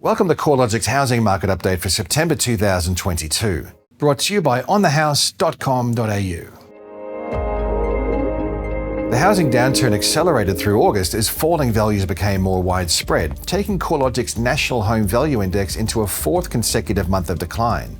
Welcome to CoreLogic's housing market update for September 2022, brought to you by onthehouse.com.au. The housing downturn accelerated through August as falling values became more widespread, taking CoreLogic's National Home Value Index into a fourth consecutive month of decline.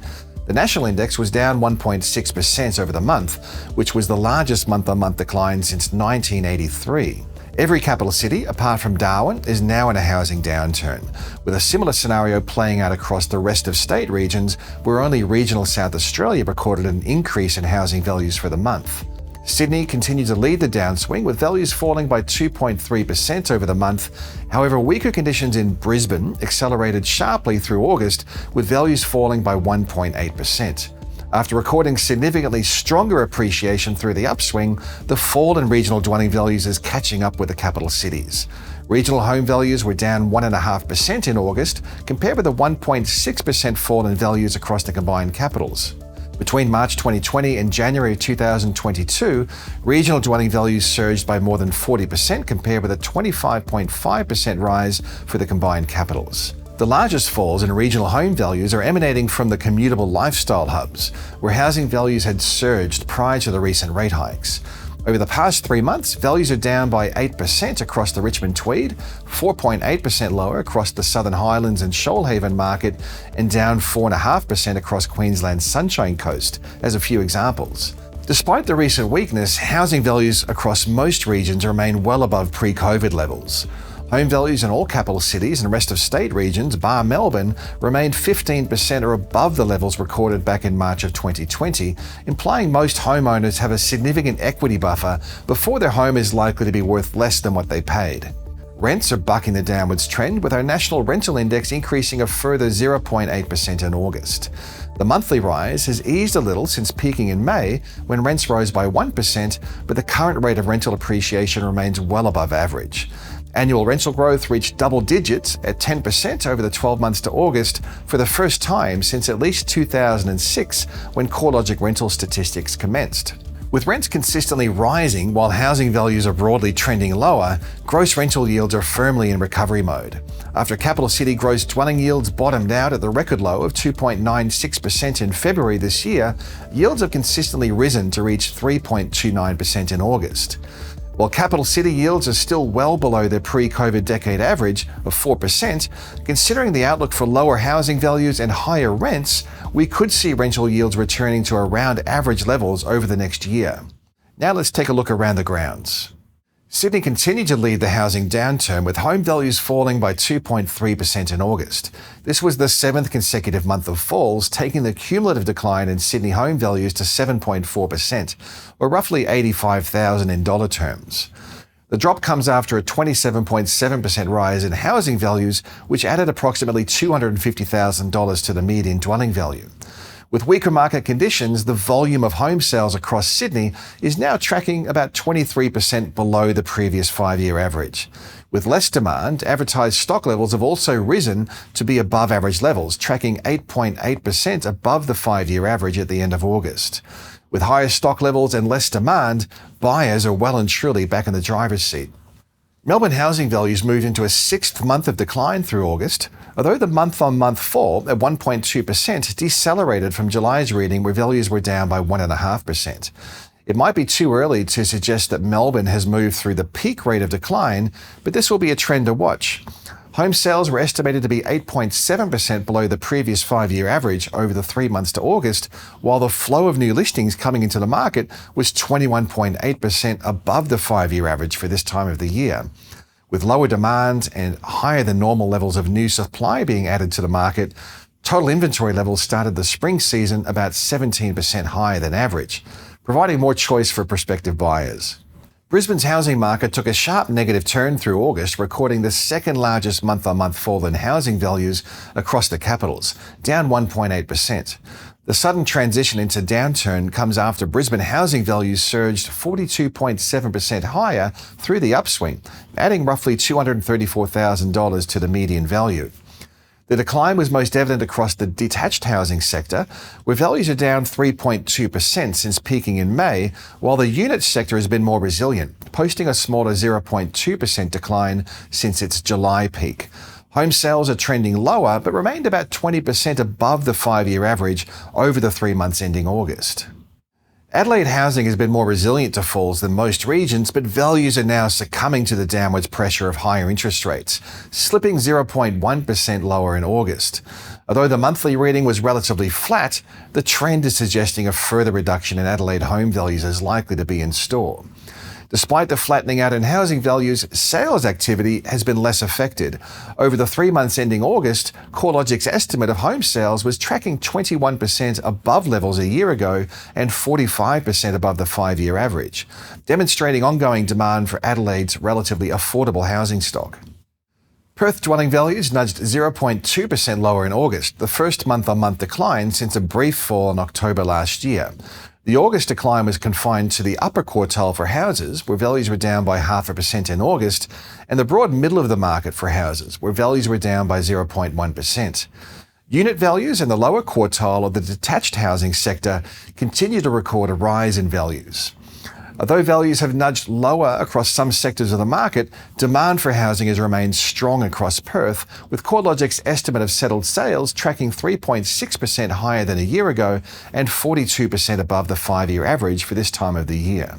The national index was down 1.6% over the month, which was the largest month-on-month decline since 1983. Every capital city, apart from Darwin, is now in a housing downturn, with a similar scenario playing out across the rest of state regions, where only regional South Australia recorded an increase in housing values for the month. Sydney continued to lead the downswing, with values falling by 2.3% over the month. However, weaker conditions in Brisbane accelerated sharply through August, with values falling by 1.8%. After recording significantly stronger appreciation through the upswing, the fall in regional dwelling values is catching up with the capital cities. Regional home values were down 1.5% in August, compared with a 1.6% fall in values across the combined capitals. Between March 2020 and January 2022, regional dwelling values surged by more than 40%, compared with a 25.5% rise for the combined capitals. The largest falls in regional home values are emanating from the commutable lifestyle hubs, where housing values had surged prior to the recent rate hikes. Over the past 3 months, values are down by 8% across the Richmond Tweed, 4.8% lower across the Southern Highlands and Shoalhaven market, and down 4.5% across Queensland's Sunshine Coast, as a few examples. Despite the recent weakness, housing values across most regions remain well above pre-COVID levels. Home values in all capital cities and rest of state regions, bar Melbourne, remained 15% or above the levels recorded back in March of 2020, implying most homeowners have a significant equity buffer before their home is likely to be worth less than what they paid. Rents are bucking the downwards trend, with our national rental index increasing a further 0.8% in August. The monthly rise has eased a little since peaking in May, when rents rose by 1%, but the current rate of rental appreciation remains well above average. Annual rental growth reached double digits at 10% over the 12 months to August for the first time since at least 2006, when CoreLogic rental statistics commenced. With rents consistently rising while housing values are broadly trending lower, gross rental yields are firmly in recovery mode. After capital city gross dwelling yields bottomed out at the record low of 2.96% in February this year, yields have consistently risen to reach 3.29% in August. While capital city yields are still well below their pre-COVID decade average of 4%, considering the outlook for lower housing values and higher rents, we could see rental yields returning to around average levels over the next year. Now let's take a look around the grounds. Sydney continued to lead the housing downturn, with home values falling by 2.3% in August. This was the seventh consecutive month of falls, taking the cumulative decline in Sydney home values to 7.4%, or roughly $85,000 in dollar terms. The drop comes after a 27.7% rise in housing values, which added approximately $250,000 to the median dwelling value. With weaker market conditions, the volume of home sales across Sydney is now tracking about 23% below the previous 5-year average. With less demand, advertised stock levels have also risen to be above average levels, tracking 8.8% above the 5-year average at the end of August. With higher stock levels and less demand, buyers are well and truly back in the driver's seat. Melbourne housing values moved into a sixth month of decline through August, although the month-on-month fall at 1.2% decelerated from July's reading, where values were down by 1.5%. It might be too early to suggest that Melbourne has moved through the peak rate of decline, but this will be a trend to watch. Home sales were estimated to be 8.7% below the previous 5-year average over the 3 months to August, while the flow of new listings coming into the market was 21.8% above the 5-year average for this time of the year. With lower demand and higher than normal levels of new supply being added to the market, total inventory levels started the spring season about 17% higher than average, providing more choice for prospective buyers. Brisbane's housing market took a sharp negative turn through August, recording the second largest month-on-month fall in housing values across the capitals, down 1.8%. The sudden transition into downturn comes after Brisbane housing values surged 42.7% higher through the upswing, adding roughly $234,000 to the median value. The decline was most evident across the detached housing sector, where values are down 3.2% since peaking in May, while the unit sector has been more resilient, posting a smaller 0.2% decline since its July peak. Home sales are trending lower but remained about 20% above the 5-year average over the 3 months ending August. Adelaide housing has been more resilient to falls than most regions, but values are now succumbing to the downwards pressure of higher interest rates, slipping 0.1% lower in August. Although the monthly reading was relatively flat, the trend is suggesting a further reduction in Adelaide home values is likely to be in store. Despite the flattening out in housing values, sales activity has been less affected. Over the 3 months ending August, CoreLogic's estimate of home sales was tracking 21% above levels a year ago and 45% above the 5-year average, demonstrating ongoing demand for Adelaide's relatively affordable housing stock. Perth dwelling values nudged 0.2% lower in August, the first month-on-month decline since a brief fall in October last year. The August decline was confined to the upper quartile for houses, where values were down by 0.5% in August, and the broad middle of the market for houses, where values were down by 0.1%. Unit values in the lower quartile of the detached housing sector continue to record a rise in values. Although values have nudged lower across some sectors of the market, demand for housing has remained strong across Perth, with CoreLogic's estimate of settled sales tracking 3.6% higher than a year ago and 42% above the 5-year average for this time of the year.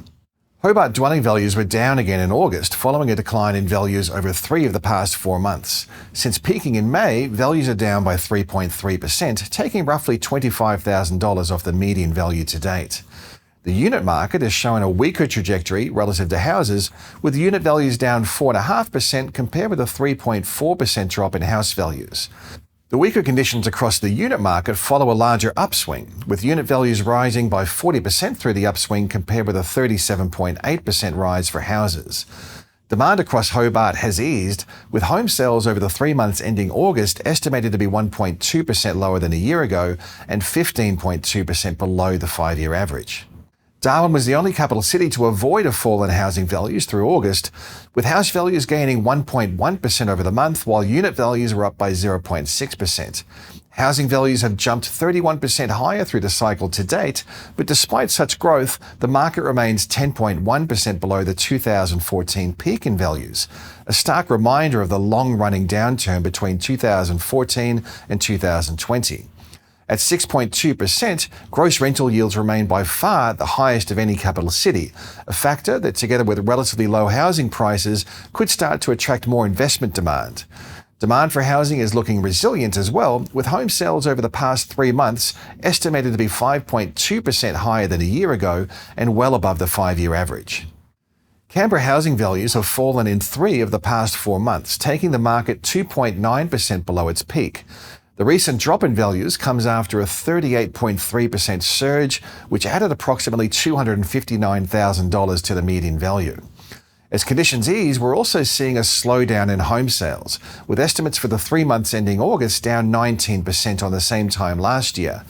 Hobart dwelling values were down again in August, following a decline in values over 3 of the past 4 months. Since peaking in May, values are down by 3.3%, taking roughly $25,000 off the median value to date. The unit market has shown a weaker trajectory relative to houses, with unit values down 4.5% compared with a 3.4% drop in house values. The weaker conditions across the unit market follow a larger upswing, with unit values rising by 40% through the upswing compared with a 37.8% rise for houses. Demand across Hobart has eased, with home sales over the 3 months ending August estimated to be 1.2% lower than a year ago and 15.2% below the 5-year average. Darwin was the only capital city to avoid a fall in housing values through August, with house values gaining 1.1% over the month, while unit values were up by 0.6%. Housing values have jumped 31% higher through the cycle to date, but despite such growth, the market remains 10.1% below the 2014 peak in values, a stark reminder of the long-running downturn between 2014 and 2020. At 6.2%, gross rental yields remain by far the highest of any capital city, a factor that, together with relatively low housing prices, could start to attract more investment demand. Demand for housing is looking resilient as well, with home sales over the past 3 months estimated to be 5.2% higher than a year ago and well above the 5-year average. Canberra housing values have fallen in 3 of the past 4 months, taking the market 2.9% below its peak. The recent drop in values comes after a 38.3% surge, which added approximately $259,000 to the median value. As conditions ease, we're also seeing a slowdown in home sales, with estimates for the 3 months ending August down 19% on the same time last year.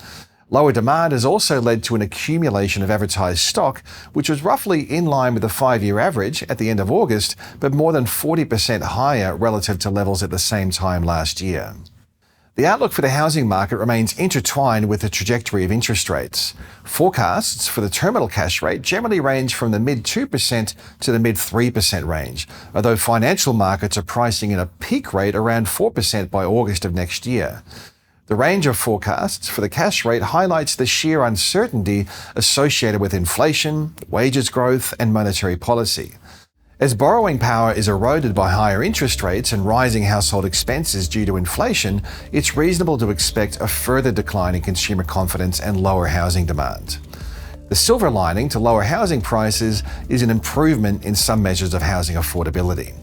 Lower demand has also led to an accumulation of advertised stock, which was roughly in line with the 5-year average at the end of August, but more than 40% higher relative to levels at the same time last year. The outlook for the housing market remains intertwined with the trajectory of interest rates. Forecasts for the terminal cash rate generally range from the mid-2% to the mid-3% range, although financial markets are pricing in a peak rate around 4% by August of next year. The range of forecasts for the cash rate highlights the sheer uncertainty associated with inflation, wages growth, and monetary policy. As borrowing power is eroded by higher interest rates and rising household expenses due to inflation, it's reasonable to expect a further decline in consumer confidence and lower housing demand. The silver lining to lower housing prices is an improvement in some measures of housing affordability.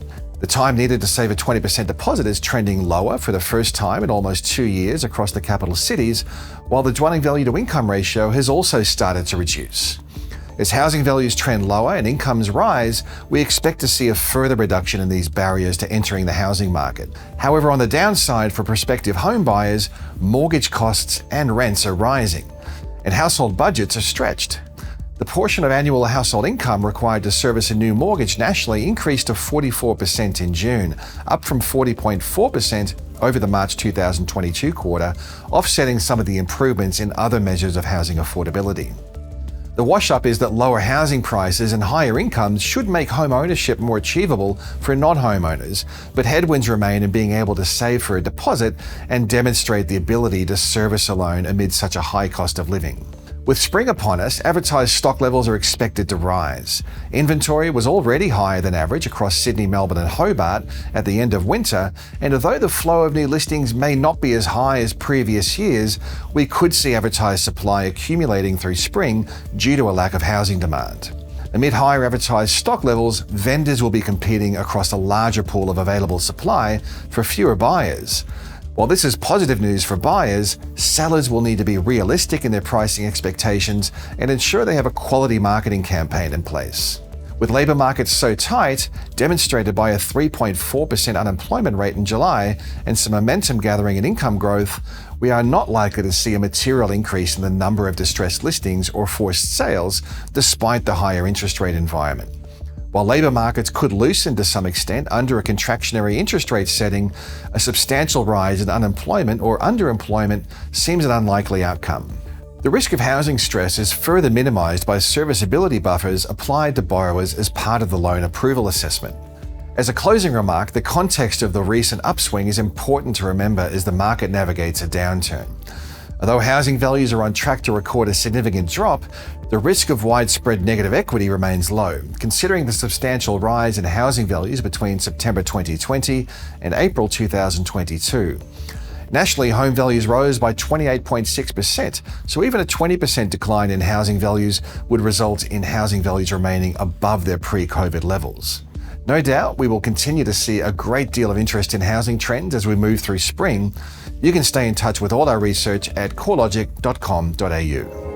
The time needed to save a 20% deposit is trending lower for the first time in almost 2 years across the capital cities, while the dwelling value to income ratio has also started to reduce. As housing values trend lower and incomes rise, we expect to see a further reduction in these barriers to entering the housing market. However, on the downside for prospective home buyers, mortgage costs and rents are rising, and household budgets are stretched. The portion of annual household income required to service a new mortgage nationally increased to 44% in June, up from 40.4% over the March 2022 quarter, offsetting some of the improvements in other measures of housing affordability. The wash-up is that lower housing prices and higher incomes should make home ownership more achievable for non-homeowners, but headwinds remain in being able to save for a deposit and demonstrate the ability to service a loan amid such a high cost of living. With spring upon us, advertised stock levels are expected to rise. Inventory was already higher than average across Sydney, Melbourne and Hobart at the end of winter, and although the flow of new listings may not be as high as previous years, we could see advertised supply accumulating through spring due to a lack of housing demand. Amid higher advertised stock levels, vendors will be competing across a larger pool of available supply for fewer buyers. While this is positive news for buyers, sellers will need to be realistic in their pricing expectations and ensure they have a quality marketing campaign in place. With labour markets so tight, demonstrated by a 3.4% unemployment rate in July and some momentum gathering in income growth, we are not likely to see a material increase in the number of distressed listings or forced sales despite the higher interest rate environment. While labour markets could loosen to some extent under a contractionary interest rate setting, a substantial rise in unemployment or underemployment seems an unlikely outcome. The risk of housing stress is further minimised by serviceability buffers applied to borrowers as part of the loan approval assessment. As a closing remark, the context of the recent upswing is important to remember as the market navigates a downturn. Although housing values are on track to record a significant drop, the risk of widespread negative equity remains low, considering the substantial rise in housing values between September 2020 and April 2022. Nationally, home values rose by 28.6%, so even a 20% decline in housing values would result in housing values remaining above their pre-COVID levels. No doubt, we will continue to see a great deal of interest in housing trends as we move through spring. You can stay in touch with all our research at CoreLogic.com.au.